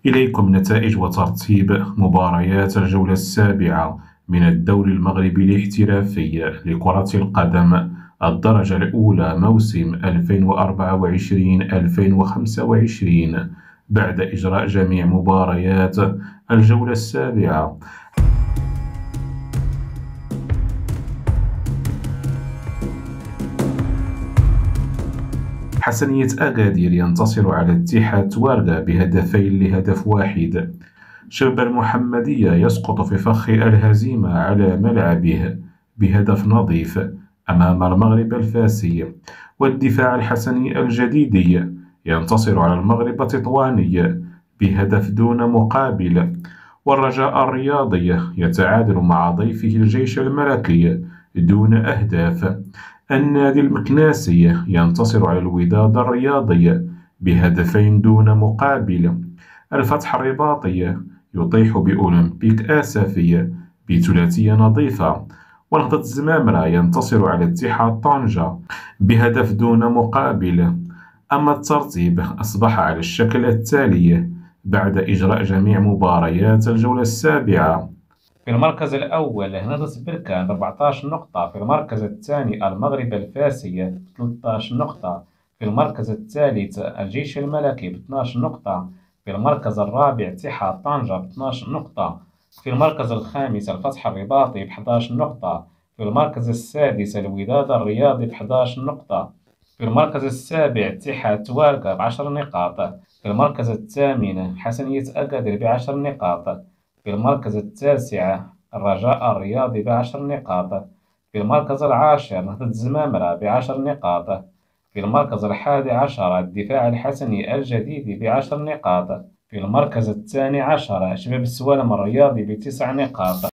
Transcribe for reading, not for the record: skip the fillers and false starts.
إليكم نتائج وترتيب مباريات الجولة السابعة من الدوري المغربي الاحترافي لكرة القدم الدرجة الأولى موسم 2024-2025 بعد إجراء جميع مباريات الجولة السابعة. حسنية أكادير ينتصر على اتحاد توارغا بهدفين لهدف واحد. شباب المحمدية يسقط في فخ الهزيمة على ملعبه بهدف نظيف أمام المغرب الفاسي. والدفاع الحسني الجديدي ينتصر على المغرب التطواني بهدف دون مقابل. والرجاء الرياضي يتعادل مع ضيفه الجيش الملكي دون أهداف. النادي المكناسي ينتصر على الوداد الرياضي بهدفين دون مقابل. الفتح الرباطي يطيح بأولمبيك آسفي بثلاثية نظيفة. ونهضة الزمامرة ينتصر على اتحاد طنجة بهدف دون مقابل. أما الترتيب أصبح على الشكل التالي بعد إجراء جميع مباريات الجولة السابعة. في المركز الأول نهضة بركان ب14 نقطة. في المركز الثاني المغرب الفاسي ب13 نقطة. في المركز الثالث الجيش الملكي ب12 نقطة. في المركز الرابع اتحاد طنجة ب12 نقطة. في المركز الخامس الفتح الرباطي ب11 نقطة. في المركز السادس الوداد الرياضي ب11 نقطة. في المركز السابع اتحاد توارغا ب10 نقاط. في المركز الثامن حسنية أكادير ب10 نقاط. في المركز التاسع الرجاء الرياضي ب10 نقاط. في المركز العاشر نهضة الزمامرة ب10 نقاط. في المركز ال11 الدفاع الحسني الجديد ب10 نقاط. في المركز الثاني عشر شباب السوالم الرياضي ب9 نقاط.